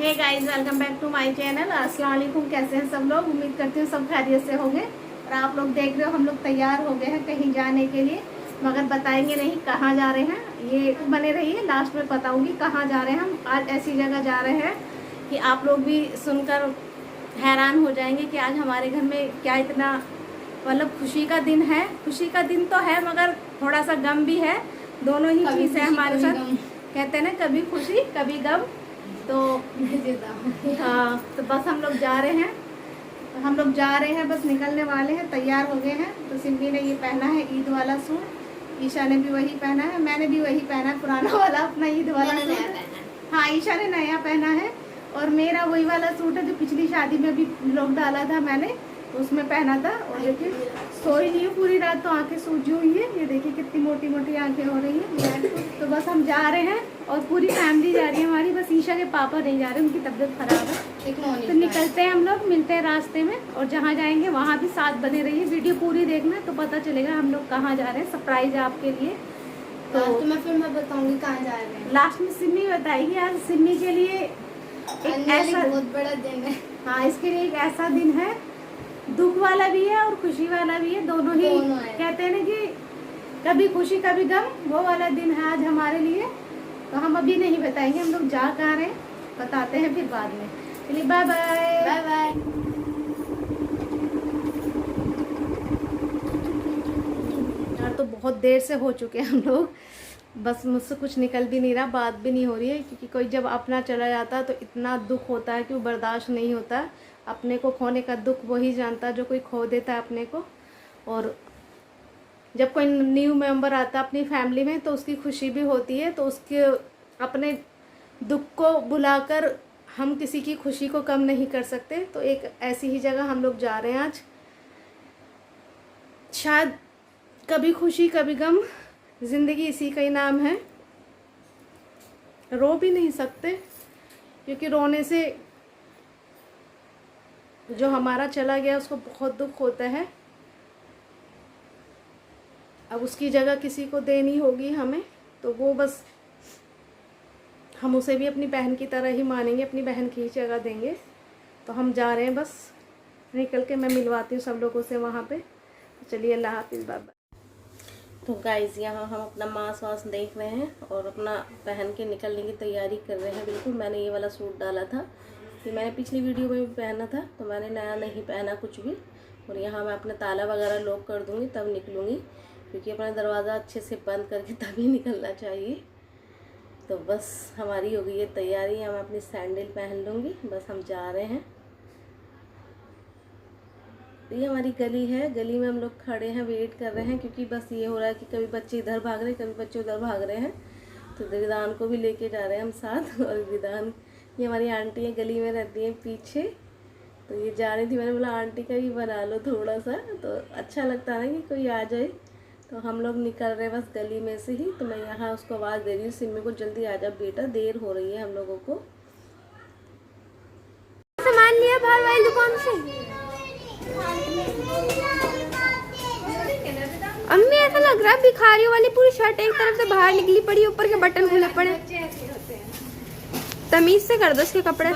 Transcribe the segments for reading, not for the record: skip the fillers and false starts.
Hey guys, welcome back to my channel. अस्सलाम वालेकुम। कैसे हैं सब लोग? उम्मीद करती हूँ सब खैरियत से होंगे। और आप लोग देख रहे हो हम लोग तैयार हो गए हैं कहीं जाने के लिए, मगर बताएंगे नहीं कहाँ जा रहे हैं। ये बने रहिए, लास्ट में बताऊंगी कहाँ जा रहे हैं। हम आज ऐसी जगह जा रहे हैं कि आप लोग भी सुनकर हैरान हो जाएंगे कि आज हमारे घर में क्या इतना मतलब खुशी का दिन है। खुशी का दिन तो है मगर थोड़ा सा गम भी है। दोनों ही चीज़ है हमारे साथ। कहते हैं ना, कभी खुशी कभी गम। तो हाँ, तो बस हम लोग जा रहे हैं, बस निकलने वाले हैं, तैयार हो गए हैं। तो सिम्बी ने ये पहना है ईद वाला सूट, ईशा ने भी वही पहना है, मैंने भी वही पहना है, पुराना वाला अपना ईद वाला सूट। हाँ, ईशा ने नया पहना है और मेरा वही वाला सूट है जो पिछली शादी में भी लोग डाला था मैंने, उसमें पहना था। और देखिए सोई नहीं हूँ पूरी रात, तो आंखें सूजी हुई है। ये देखिए कितनी मोटी मोटी आंखें हो रही हैं। तो बस हम जा रहे हैं और पूरी फैमिली जा रही है हमारी। बस ईशा के पापा नहीं जा रहे, उनकी तबीयत खराब है। तो निकलते हैं हम लोग, मिलते हैं रास्ते में। और जहाँ जाएंगे वहाँ भी साथ बने रहिए, वीडियो पूरी देखना तो पता चलेगा हम लोग कहाँ जा रहे हैं। सरप्राइज है आपके लिए। तो मैं बताऊंगी कहाँ जा रहे हैं। लास्ट में सिम्मी बताएगी। आज सिम्मी के लिए एक ऐसा बहुत बड़ा दिन है। हाँ, इसके लिए एक ऐसा दिन है, दुख वाला भी है और खुशी वाला भी है, दोनों ही कहते हैं ना कि कभी खुशी कभी गम, वो वाला दिन है आज हमारे लिए। तो हम अभी नहीं बताएंगे हम लोग जा कहाँ रहे हैं, बताते हैं फिर बाद में। चलिए बाय बाय। Bye bye. यार तो बहुत देर से हो चुके हैं हम लोग, बस मुझसे कुछ निकल भी नहीं रहा, बात भी नहीं हो रही है। क्योंकि कोई जब अपना चला जाता है तो इतना दुख होता है कि वो बर्दाश्त नहीं होता। अपने को खोने का दुख वही जानता है जो कोई खो देता है अपने को। और जब कोई न्यू मेंबर आता है अपनी फैमिली में तो उसकी खुशी भी होती है। तो उसके अपने दुख को बुलाकर हम किसी की खुशी को कम नहीं कर सकते। तो एक ऐसी ही जगह हम लोग जा रहे हैं आज। शायद कभी खुशी कभी गम, ज़िंदगी इसी का ही नाम है। रो भी नहीं सकते क्योंकि रोने से जो हमारा चला गया उसको बहुत दुख होता है। अब उसकी जगह किसी को देनी होगी हमें, तो वो बस हम उसे भी अपनी बहन की तरह ही मानेंगे, अपनी बहन की ही जगह देंगे। तो हम जा रहे हैं, बस निकल के मैं मिलवाती हूँ सब लोगों से वहाँ पे। चलिए, अल्लाह हाफिज़, बाय बाय। तो गाइज़, यहाँ हम अपना मांस वास देख रहे हैं और अपना पहन के निकलने की तैयारी कर रहे हैं। बिल्कुल मैंने ये वाला सूट डाला था, ये मैंने पिछली वीडियो में भी पहना था, तो मैंने नया नहीं पहना कुछ भी। और यहाँ मैं अपना ताला वगैरह लॉक कर दूँगी तब निकलूँगी, क्योंकि अपना दरवाज़ा अच्छे से बंद करके तभी निकलना चाहिए। तो बस हमारी हो गई है तैयारी। मैं अपनी सैंडल पहन लूँगी, बस हम जा रहे हैं। ये हमारी गली है, गली में हम लोग खड़े हैं, वेट कर रहे हैं। क्योंकि बस ये हो रहा है कि कभी बच्चे इधर भाग रहे हैं, कभी बच्चे उधर भाग रहे हैं। तो रिदान को भी लेके जा रहे हैं हम साथ। और रिदान, ये हमारी आंटी है, गली में रहती है पीछे। तो ये जा रही थी, मैंने बोला आंटी का भी बना लो थोड़ा सा, तो अच्छा लगता है ना कि कोई आ जाए। तो हम लोग निकल रहे हैं बस गली में से ही। तो मैं यहाँ उसको आवाज़ दे रही हूँ, सिम्मी को, जल्दी आ जा बेटा, देर हो रही है हम लोगों को। सामान लिया बाहर वाली दुकान से। अम्मी, ऐसा लग रहा है भिखारियों वाली पूरी शर्ट एक तरफ से बाहर निकली पड़ी, ऊपर के बटन खुले पड़े। तमीज से कर दो उसके कपड़े।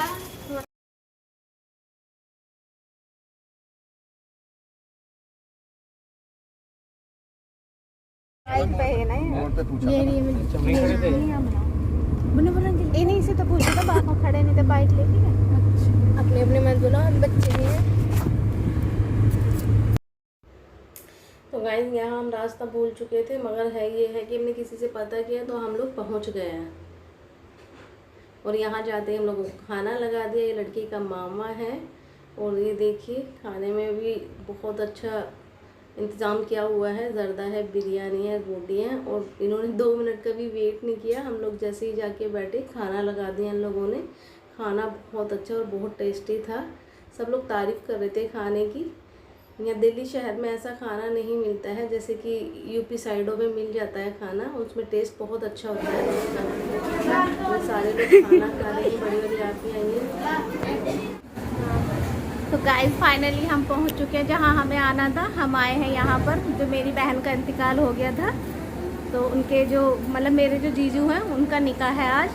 इन्हीं से तो पूछा था, बाहर खड़े नहीं थे बाइक लेके। अपने अपने मत बोलो, हम बच्चे भी हैं। तो गाइस, यहाँ हम रास्ता भूल चुके थे, मगर है ये है कि हमने किसी से पता किया तो हम लोग पहुँच गए हैं। और यहाँ जाते ही हम लोगों को खाना लगा दिया। ये लड़की का मामा है। और ये देखिए, खाने में भी बहुत अच्छा इंतज़ाम किया हुआ है। ज़र्दा है, बिरयानी है, रोटी है। और इन्होंने 2 मिनट का भी वेट नहीं किया। हम लोग जैसे ही जाके बैठे, खाना लगा दिया इन लोगों ने। खाना बहुत अच्छा और बहुत टेस्टी था। सब लोग तारीफ़ कर रहे थे खाने की। यहाँ दिल्ली शहर में ऐसा खाना नहीं मिलता है, जैसे कि यूपी साइडों में मिल जाता है खाना, उसमें टेस्ट बहुत अच्छा होता है। तो सारे लोग खाना खा रहे हैं, बड़ी बड़ी आती आई हैं। तो गाइस, फाइनली हम पहुंच चुके हैं जहां हमें आना था। हम आए हैं यहाँ पर, जो मेरी बहन का इंतकाल हो गया था, तो उनके जो मतलब मेरे जो जीजू हैं उनका निकाह है आज।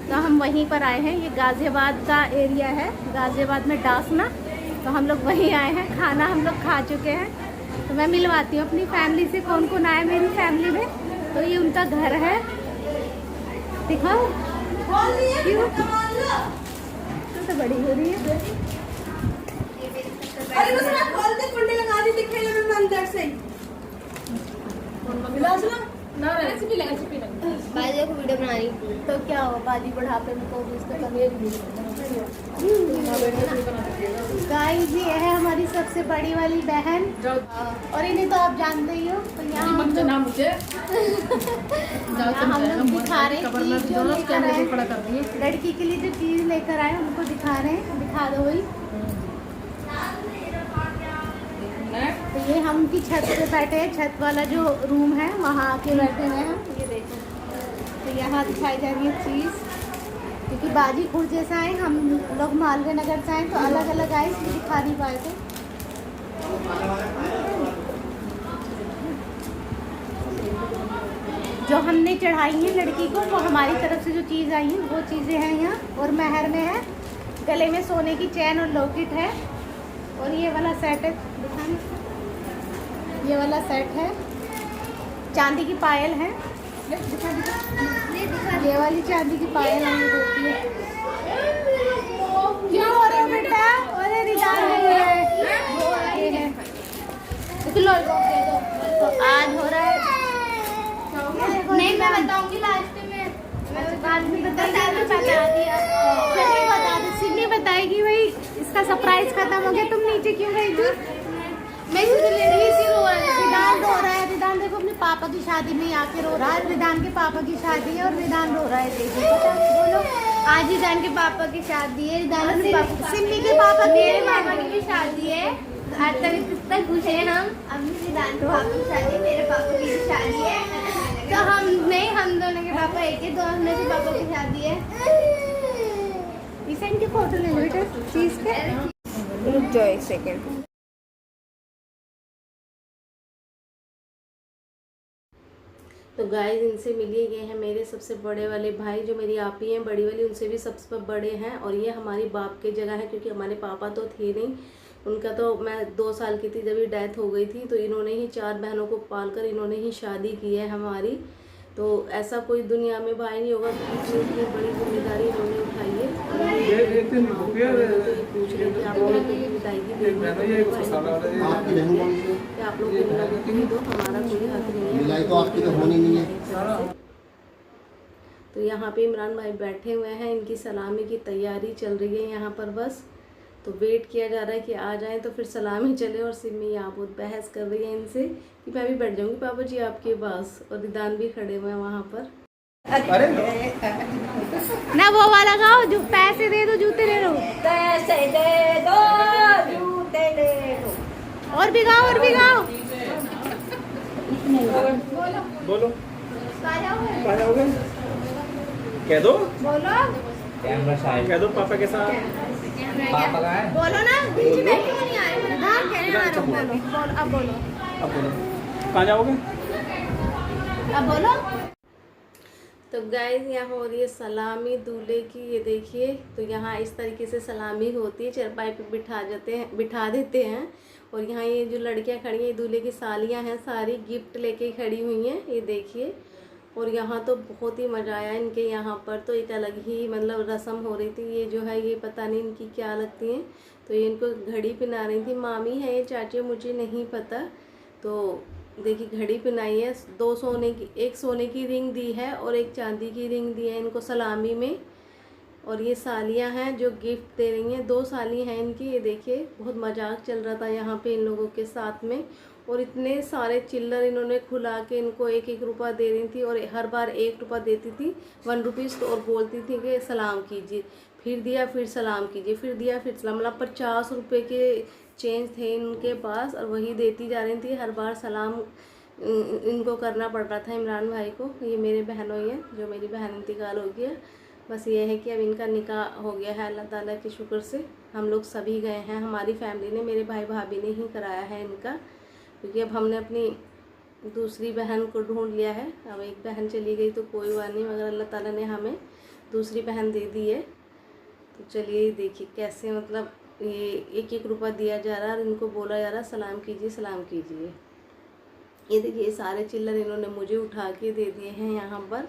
तो हम वहीं पर आए हैं। ये गाज़ियाबाद का एरिया है, गाज़ियाबाद में डासना। तो हम लोग वहीं आए हैं, खाना हम लोग खा चुके हैं। तो मैं मिलवाती हूँ अपनी फैमिली से, कौन कौन आया मेरी फैमिली में। तो ये उनका घर है, दिखाओ क्यों तो बड़ी हो रही है। अरे बस ना खोल दे, कुंडी लगा दी, दिखेगा मैं अंदर से। गिलास ना रेसिपी लगा। बाजी को वीडियो बना रही हूँ। तो क्या हो, बाजी बढ़ापे में तो भी इसका कमी गाइस, ये है हमारी सबसे बड़ी वाली बहन, और इन्हें तो आप जानते ही हो। तो यहाँ हम लोग दिखा रहे हैं कि जो लेकर आए, लड़की के लिए जो चीज़ लेकर आए उनको दिखा रहे हैं। दिखा दो वही। तो ये हम उनकी छत पे बैठे हैं, छत वाला जो रूम है वहाँ आके बैठे हुए हैं। ये देखो, तो यहाँ दिखाई जा रही है चीज़, क्योंकि बाजी खुर्द जैसा है, हम लोग मालवीय नगर से आए तो अलग अलग आए, इसलिए दिखा नहीं पाए थे। जो हमने चढ़ाई है लड़की को, वो हमारी तरफ से जो चीज़ आई है वो चीज़ें हैं यहाँ। और महर में है, गले में सोने की चैन और लॉकेट है। और ये वाला सेट है, दिखाने, ये वाला सेट है, चांदी की पायल है। ये वाली चांदी की पायल है, ये देखिए। क्यों हो रहे हो बेटा? अरे रिदान हो रहा है, ये है। तो आज हो रहा है, नहीं मैं बताऊंगी लास्ट में, बाद में सिन्नी बताएगी। भाई इसका सरप्राइज खत्म हो गया, तुम नीचे क्यों गई थी? मैं रिदान रो रहा है। रिदान देखो अपने पापा की शादी में आके रो रहा है। रिदान के पापा की शादी है और रिदान रो रहा है। देखो बोलो, आज रिदान के पापा की शादी है। रिदान के पापा, सिन्नी के पापा, मेरे पापा की भी शादी है। आज तक कितना खुश है हम। अभी रिदान के पापा की शादी, मेरे पापा की भी शादी है। तो हम नहीं, हम दोनों के पापा एक ही, दोनों के पापा की शादी है। इसे इनकी फोटो ले लो बेटा चीज पे। रुक जाओ एक सेकेंड। तो गाइस, इनसे मिलिए, ये हैं मेरे सबसे बड़े वाले भाई, जो मेरी आपी हैं बड़ी वाली, उनसे भी सबसे बड़े हैं। और ये हमारी बाप की जगह है, क्योंकि हमारे पापा तो थे नहीं। उनका तो मैं 2 साल की थी जब ही डेथ हो गई थी। तो इन्होंने ही 4 बहनों को पालकर इन्होंने ही शादी की है हमारी। तो ऐसा कोई दुनिया में भाई नहीं होगा, इतनी बड़ी जिम्मेदारी इन्होंने उठाई है। तो पूछ रहे थे आप लोगों को विदायगी देनी आप लोग दो, हमारा कोई हक नहीं है। तो यहाँ पे इमरान भाई बैठे हुए हैं, इनकी सलामी की तैयारी चल रही है यहाँ पर। बस तो वेट किया जा रहा है कि आ जाएं तो फिर सलामी चले। और सिमी यहाँ बहुत बहस कर रही है इनसे कि मैं भी बैठ जाऊंगी पापा जी आपके पास। और रिदान भी खड़े हुए हैं वहाँ पर। अरे ना वो वाला गाओ, जो पैसे दे दो जूते ले लो, पैसे दे दो, जूते ले लो। और भी गाओ, और भी गाओ। बोलो कहाँ जाओगे? कह दो, बोलो कह दो पापा के साथ। पापा का है? बोलो ना, बीच में क्यों नहीं आए? रिदान कहने आ रहा हूँ, बोलो अब बोलो, अब बोलो कहाँ जाओगे? अब बोलो। तो गाइस, यहाँ हो रही है सलामी दूल्हे की, ये देखिए। तो यहाँ इस तरीके से सलामी होती है, चरपाई पे बिठा देते हैं। और यहाँ ये जो लड़कियाँ खड़ी हैं, ये दूल्हे की सालियाँ हैं, सारी गिफ्ट लेके खड़ी हुई हैं, ये देखिए। और यहाँ तो बहुत ही मज़ा आया इनके यहाँ पर। तो एक अलग ही मतलब रस्म हो रही थी। ये जो है, ये पता नहीं इनकी क्या लगती हैं। तो ये इनको घड़ी पहना रही थी, मामी है ये, चाची मुझे नहीं पता। तो देखिए घड़ी पहनाई है, 2 सोने की, एक सोने की रिंग दी है और एक चांदी की रिंग दी है इनको सलामी में। और ये सालियाँ हैं जो गिफ्ट दे रही हैं, 2 साली हैं इनकी, ये देखिए। बहुत मजाक चल रहा था यहाँ पे इन लोगों के साथ में। और इतने सारे चिल्लर इन्होंने खुला के इनको 1-1 रुपया दे रही थी। और हर बार 1 रुपया देती थी, 1 रुपीज़। तो और बोलती थी कि सलाम कीजिए, फिर दिया, फिर सलाम कीजिए, फिर दिया, फिर सलाम। मतलब 50 रुपये के चेंज थे इनके पास, और वही देती जा रही थी। हर बार सलाम इनको करना पड़ रहा था इमरान भाई को। ये मेरे बहनों ही हैं, जो मेरी बहन इंतकाल हो गया। बस ये है कि अब इनका निकाह हो गया है, अल्लाह ताला के शुक्र से। हम लोग सभी गए हैं, हमारी फैमिली ने, मेरे भाई भाभी ने ही कराया है इनका। क्योंकि अब हमने अपनी दूसरी बहन को ढूंढ लिया है। अब एक बहन चली गई तो कोई बात नहीं, मगर अल्लाह ताला ने हमें दूसरी बहन दे दी है। तो चलिए देखिए कैसे मतलब ये 1-1 रुपया दिया जा रहा है और इनको बोला जा रहा है सलाम कीजिए सलाम कीजिए। ये देखिए सारे चिल्लर इन्होंने मुझे उठा के दे दिए हैं यहाँ पर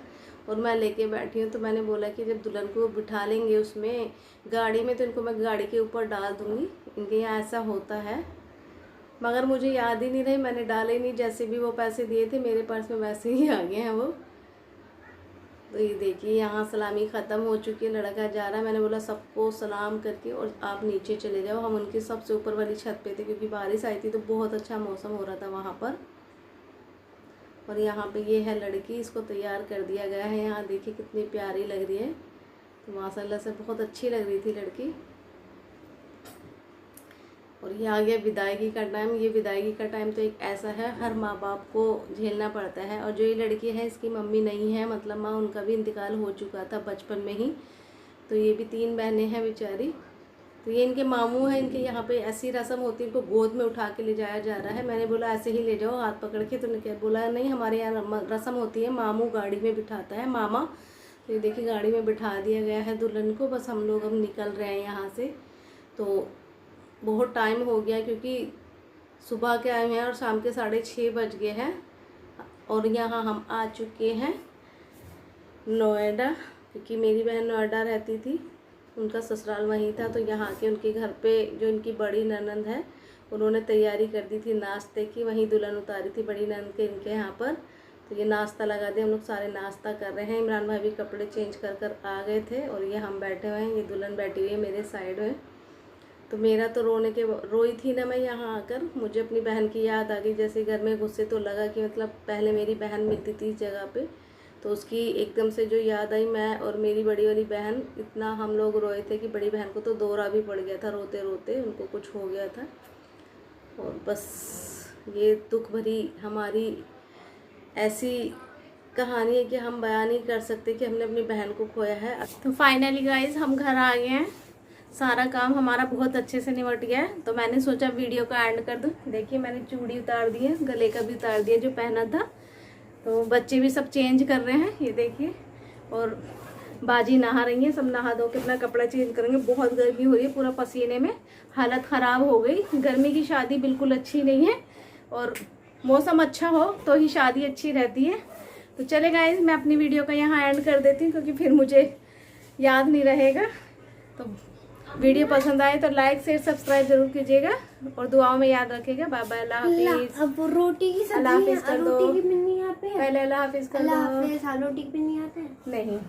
और मैं लेके बैठी हूँ। तो मैंने बोला कि जब दुल्हन को बिठा लेंगे उसमें गाड़ी में तो इनको मैं गाड़ी के ऊपर डाल दूँगी। इनके यहाँ ऐसा होता है, मगर मुझे याद ही नहीं रही, मैंने डाले नहीं। जैसे भी वो पैसे दिए थे मेरे पर्स में वैसे ही आ गए हैं वो। तो ये देखिए यहाँ सलामी ख़त्म हो चुकी है, लड़का जा रहा है। मैंने बोला सबको सलाम करके और आप नीचे चले जाओ। हम उनकी सबसे ऊपर वाली छत पे थे क्योंकि बारिश आई थी तो बहुत अच्छा मौसम हो रहा था वहाँ पर। और यहाँ पे ये है लड़की, इसको तैयार कर दिया गया है। यहाँ देखिए कितनी प्यारी लग रही है, तो माशाल्लाह से बहुत अच्छी लग रही थी लड़की। और ये आ गया विदायगी का टाइम। ये विदायगी का टाइम तो एक ऐसा है हर माँ बाप को झेलना पड़ता है। और जो ये लड़की है इसकी मम्मी नहीं है, मतलब माँ उनका भी इंतकाल हो चुका था बचपन में ही। तो ये भी 3 बहनें हैं बेचारी। तो ये इनके मामू हैं, इनके यहाँ पे ऐसी रस्म होती है, इनको गोद में उठा के ले जाया जा रहा है। मैंने बोला ऐसे ही ले जाओ हाथ पकड़ के, तो उन्होंने बोला नहीं हमारे यहाँ रस्म होती है, मामू गाड़ी में बिठाता है मामा। तो ये देखिए गाड़ी में बिठा दिया गया है दुल्हन को। बस हम लोग अब निकल रहे हैं यहाँ से। तो बहुत टाइम हो गया क्योंकि सुबह के आए हैं और शाम के 6:30 बज गए हैं। और यहाँ हम आ चुके हैं नोएडा, क्योंकि मेरी बहन नोएडा रहती थी, उनका ससुराल वहीं था। तो यहाँ के उनके घर पे जो इनकी बड़ी ननंद है उन्होंने तैयारी कर दी थी नाश्ते की, वहीं दुल्हन उतारी थी बड़ी ननंद के इनके यहाँ पर। तो ये नाश्ता लगा दिया, हम लोग सारे नाश्ता कर रहे हैं। इमरान भाई भी कपड़े चेंज कर आ गए थे और ये हम बैठे हुए हैं। ये दुल्हन बैठी हुई है मेरे साइड में। तो मेरा तो रोई थी ना मैं यहाँ आकर, मुझे अपनी बहन की याद आ गई। जैसे घर में घुसे तो लगा कि मतलब पहले मेरी बहन मिलती थी इस जगह पे, तो उसकी एकदम से जो याद आई। मैं और मेरी बड़ी वाली बहन इतना हम लोग रोए थे कि बड़ी बहन को तो दौरा भी पड़ गया था, रोते रोते उनको कुछ हो गया था। और बस ये दुख भरी हमारी ऐसी कहानी है कि हम बयान नहीं कर सकते कि हमने अपनी बहन को खोया है। तो फाइनली गाइज हम घर आ गए हैं, सारा काम हमारा बहुत अच्छे से निपट गया है। तो मैंने सोचा वीडियो का एंड कर दूं। देखिए मैंने चूड़ी उतार दी है, गले का भी उतार दिया जो पहना था। तो बच्चे भी सब चेंज कर रहे हैं, ये देखिए। और बाजी नहा रही है, सब नहा धो के अपना कपड़ा चेंज करेंगे। बहुत गर्मी हो रही है, पूरा पसीने में हालत ख़राब हो गई। गर्मी की शादी बिल्कुल अच्छी नहीं है, और मौसम अच्छा हो तो ही शादी अच्छी रहती है। तो चले गाइस मैं अपनी वीडियो का यहाँ एंड कर देती हूँ क्योंकि फिर मुझे याद नहीं रहेगा। तो वीडियो पसंद आए तो लाइक शेयर सब्सक्राइब जरूर कीजिएगा और दुआओं में याद रखिएगा। बाय बाय, अल्लाह हाफिज। अब रोटी की अल्लाह हाफिज सब्जी कर दो। रोटी की भी नहीं आते हैं। पहले अल्लाह हाफिज कर दो। अल्लाह हाफिज। रोटी भी नहीं आते हैं। नहीं।